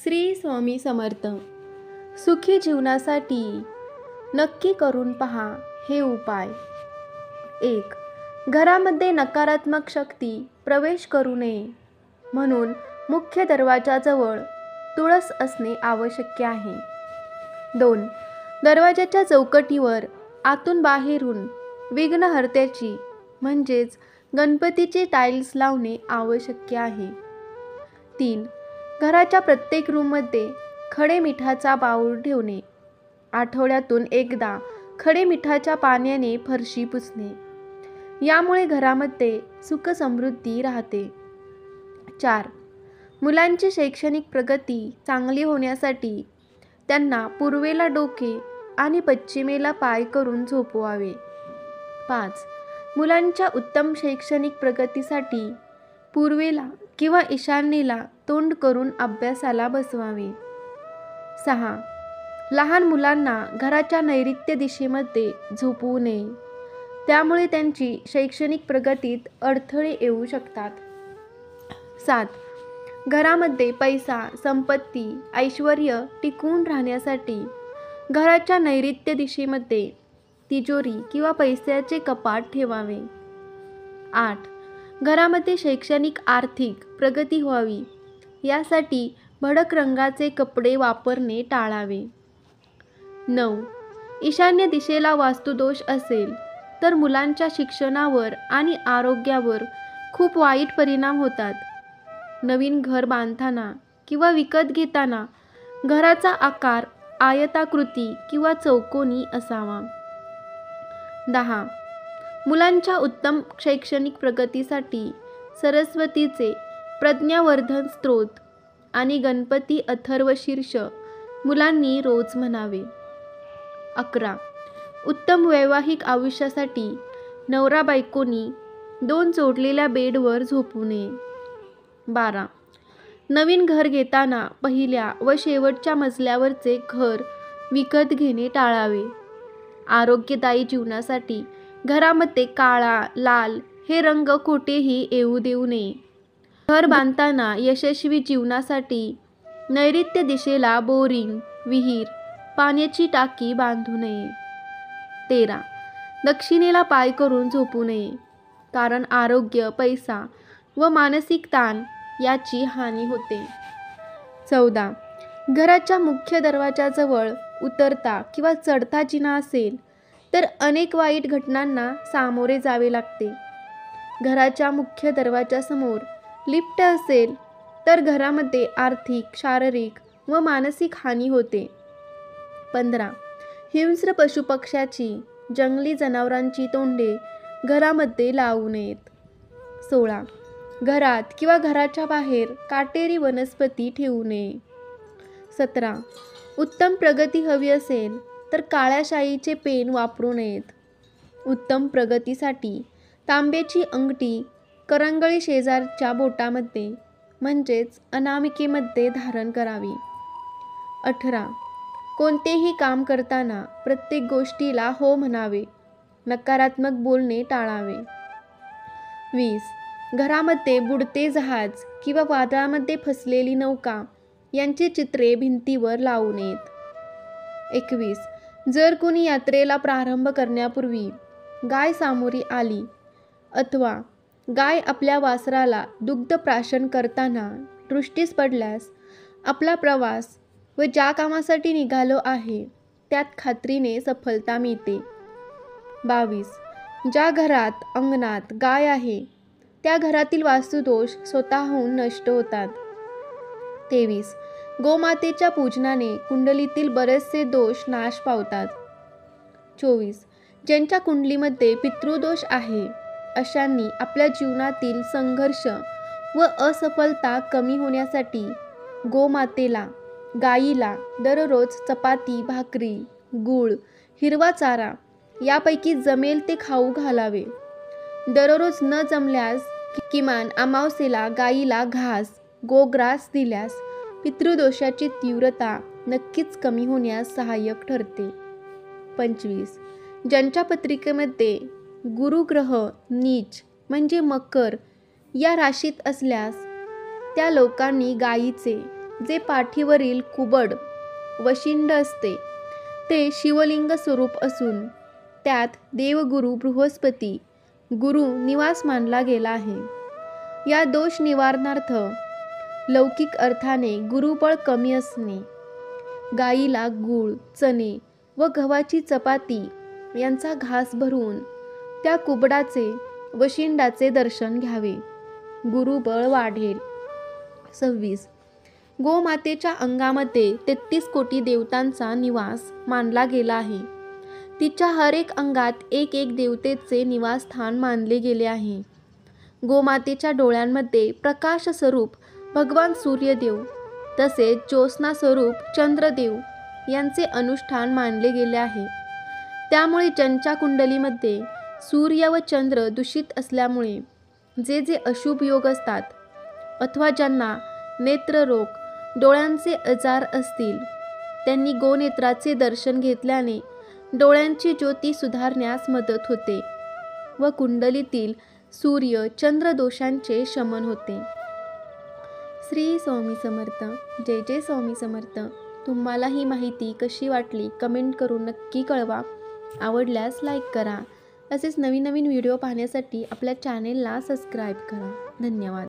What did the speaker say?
श्री स्वामी समर्थ. सुखी जीवनासाठी नक्की करून पहा हे उपाय. 1. घरामध्ये नकारात्मक शक्ती प्रवेश करू नये म्हणून मुख्य दरवाजाजवळ तुळस असणे आवश्यक आहे. 2. दरवाजाच्या चौकटीवर आतून बाहेरून विघ्नहर्त्याची म्हणजेच गणपतीचे टाईल्स लावणे आवश्यक आहे. 3. घराच्या प्रत्येक रूममध्ये खडे मिठाचा बाऊल ठेवणे. आठवड्यातून एकदा खडे मिठाच्या पाण्याने फरशी पुसणे. यामुळे घरामध्ये सुख समृद्धी राहते. 4. मुलांची शैक्षणिक प्रगती चांगली होण्यासाठी त्यांना पूर्वेला डोके आणि पश्चिमेला पाय करून झोपवावे. 5. मुलांच्या उत्तम शैक्षणिक प्रगतीसाठी पूर्वेला किंवा ईशान्येला तोंड करून अभ्यासाला बसवावे. 6. लहान मुलांना घराच्या नैऋत्य दिशेमध्ये झोपवू नये. त्यामुळे त्यांची शैक्षणिक प्रगतीत अडथळे येऊ शकतात. 7. घरामध्ये पैसा, संपत्ती, ऐश्वर्य टिकून राहण्यासाठी घराच्या नैऋत्य दिशेमध्ये तिजोरी किंवा पैशाचे कपाट ठेवावे. 8. घरामध्ये शैक्षणिक आर्थिक प्रगती व्हावी यासाठी भडक रंगाचे कपडे वापरणे टाळावे. 9. ईशान्य दिशेला वास्तुदोष असेल तर मुलांच्या शिक्षणावर आणि आरोग्यावर खूप वाईट परिणाम होतात. नवीन घर बांधताना किंवा विकत घेताना घराचा आकार आयताकृती किंवा चौकोनी असावा. 10. मुलांच्या उत्तम शैक्षणिक प्रगतीसाठी सरस्वतीचे प्रज्ञावर्धन स्तोत्र आणि गणपती अथर्वशीर्ष मुलांनी रोज म्हणावे. 11. उत्तम वैवाहिक आयुष्यासाठी नवरा बायकोनी 2 जोडलेल्या बेडवर झोपू नये. 12. नवीन घर घेताना पहिल्या व शेवटच्या मजल्यावरचे घर विकत घेणे टाळावे. आरोग्यदायी जीवनासाठी घरामध्ये काळा, लाल हे रंग कोठेही येऊ देऊ नये. घर बांधताना यशस्वी जीवनासाठी नैऋत्य दिशेला बोरिंग, विहीर, पाण्याची टाकी बांधू नये. 13. दक्षिणेला पाय करून झोपू नये, कारण आरोग्य, पैसा व मानसिक ताण याची हानी होते. 14. घराच्या मुख्य दरवाजाजवळ उतरता किंवा चढता जिना असेल तर अनेक वाईट घटनांना सामोरे जावे लागते. घराच्या मुख्य दरवाजासमोर लिफ्ट असेल तर घरामध्ये आर्थिक, शारीरिक व मानसिक हानी होते. 15. हिंस्र पशुपक्ष्याची, जंगली जनावरांची तोंडे घरामध्ये लावू नयेत. 16. घरात किंवा घराच्या बाहेर काटेरी वनस्पती ठेवू नये. 17. उत्तम प्रगती हवी असेल तर काळ्या शाईचे पेन वापरू नयेत. उत्तम प्रगतीसाठी तांब्याची अंगठी करंगळी शेजारच्या बोटामध्ये म्हणजेच अनामिकेमध्ये धारण करावी. 18. कोणतेही काम करताना प्रत्येक गोष्टीला हो म्हणावे. नकारात्मक बोलणे टाळावे. 20. घरामध्ये बुडते जहाज किंवा वादळामध्ये फसलेली नौका यांची चित्रे भिंतीवर लावू नयेत. 21. जर कोणी यात्रेला प्रारंभ करण्यापूर्वी गाय सामोरी आली अथवा गाय आपल्या वासराला दुग्ध प्राशन करताना दृष्टीस पडल्यास आपला प्रवास व ज्या कामासाठी निघालो आहे त्यात खात्रीने सफलता मिळते. 22. ज्या घरात अंगणात गाय आहे त्या घरातील वास्तुदोष स्वतःहून नष्ट होतात. 23. गोमातेच्या पूजनाने कुंडलीतील बरेचसे दोष नाश पावतात. 24. ज्यांच्या कुंडलीमध्ये पितृदोष आहे अशांनी आपल्या जीवनातील संघर्ष व असफलता कमी होण्यासाठी गोमातेला, गायीला दररोज चपाती, भाकरी, गूळ, हिरवा चारा यापैकी जमेल ते खाऊ घालावे. दररोज न जमल्यास किमान अमावस्येला गायीला घास, गोग्रास दिल्यास पितृदोषाची तीव्रता नक्कीच कमी होण्यास सहाय्यक ठरते. 25. ज्यांच्या पत्रिकेमध्ये गुरुग्रह नीच म्हणजे मकर या राशीत असल्यास त्या लोकांनी गायीचे जे पाठीवरील कुबड वशिंड असते ते शिवलिंग स्वरूप असून त्यात देवगुरु बृहस्पती गुरु निवास मानला गेला आहे. या दोष निवारणार्थ लौकिक अर्थाने गुरुबळ कमी असणे, गाईला गूळ, चणे व गव्हाची चपाती यांचा घास भरून त्या कुबडाचे वशिंडाचे दर्शन घ्यावे, गुरुबळ वाढेल. 26. गोमातेच्या अंगामध्ये 33 कोटी देवतांचा निवास मानला गेला आहे. तिच्या हर एक अंगात एक एक देवतेचे निवासस्थान मानले गेले आहे. गोमातेच्या डोळ्यांमध्ये प्रकाश स्वरूप भगवान सूर्यदेव तसेच ज्योत्स्ना स्वरूप चंद्रदेव यांचे अनुष्ठान मानले गेले आहे. त्यामुळे ज्यांच्या कुंडलीमध्ये सूर्य व चंद्र दूषित असल्यामुळे जे जे अशुभ योग असतात अथवा ज्यांना नेत्ररोग, डोळ्यांचे आजार असतील त्यांनी गोनेत्राचे दर्शन घेतल्याने डोळ्यांची ज्योती सुधारण्यास मदत होते व कुंडलीतील सूर्य चंद्र दोषांचे शमन होते. श्री स्वामी समर्थ. जय जय स्वामी समर्थ. तुम्हाला ही माहिती कशी वाटली कमेंट करून नक्की कळवा. आवडल्यास लाईक करा. असेच नवीन नवीन व्हिडिओ पाहण्यासाठी आपल्या चॅनेलला सबस्क्राईब करा. धन्यवाद.